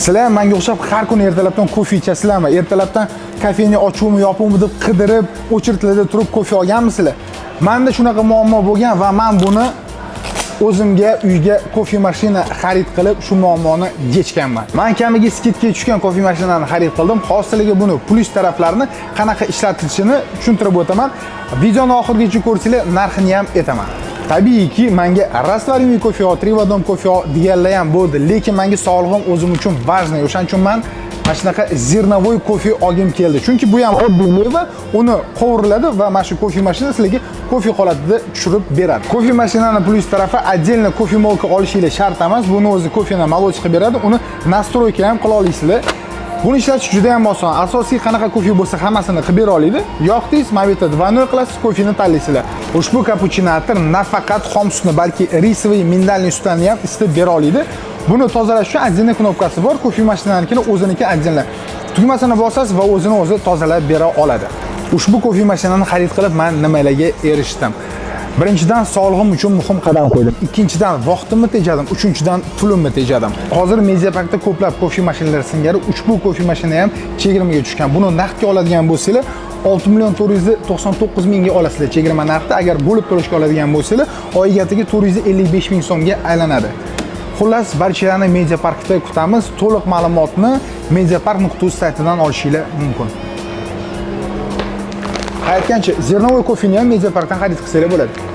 Sizlar ham menga o'xshab har kuni ertalabdan kofe ichasizlarmi? Ertalabdan kafeni ochuvmi, yopuvmi deb qidirib, o'chirtlarda turib kofe olganmisizlar? Menda shunaqa muammo bo'lgan va men buni o'zimga uyga kofe mashina xarid qilib, shu muammoni yechganman. Men kamiga skidga tushgan kofe mashinani xarid qildim. Xosligiga buni plus taraflarini qanaqa ishlatilishini tushuntirib o'taman. Videoni oxirigacha ko'rsanglar, narxini ham aytaman. Tabiiyki, menga rastlarimli kofe, Trivadom kofe deganlar ham bo'ldi, lekin menga sog'lig'im o'zim uchun важный. O'shaning uchun men mana shunaqa zirnovoy kofe olgim keldi. Chunki bu ham oddiy meva, uni qovuriladi va mana shu kofe mashinasi sizlarga kofe holatida tushirib beradi. Kofe mashinani plus tarafi отдельно kofe molka olishingiz shart emas. Buni o'zi kofeni молоть qilib beradi. Uni настройка ham qila olasizlar. Buni ishlatish juda ham oson. Asosiy qanaqa kofe bo'lsa hammasini qilib bera oladi. Yoqdingiz, mana bu yerda 2.0 qilasiz, kofeni tanlaysizlar. Ushbu cappuccino atir nafaqat xom sutni, balki risovый миндальный sutni ham isitib bera oladi. Buni tozalash uchun отдельный knopkasi bor. Kofe mashinanikining o'ziniki отдельно. Tugmasini bosasiz va o'zini o'zi tozalab bera oladi. Ushbu kofe mashinani xarid qilib men nimalarga erishdim? Birinchidan sog'lig'im uchun muhim qadam qo'ydim. Ikkinchidan vaqtimni tejadim. Uchinchidan pulimni tejadim. Hozir Mediaparkda ko'plab kofe mashinalari singari ushbu kofe mashina ham chegirmaga tushgan. Buni naqdga oladigan bo'lsangiz 6.499 mingga olasizlar chegirma narxda. Agar bo'lib to'lashga oladigan bo'lsangiz, oyiga 455 ming so'mga aylanadi. Xullas, barchalarni Mediaparkda kutamiz. To'liq ma'lumotni mediapark.uz saytidan olishingiz mumkin. Aytgancha, zirnovoy kofeni ham Mediaparkdan xarid qilsangiz bo'ladi.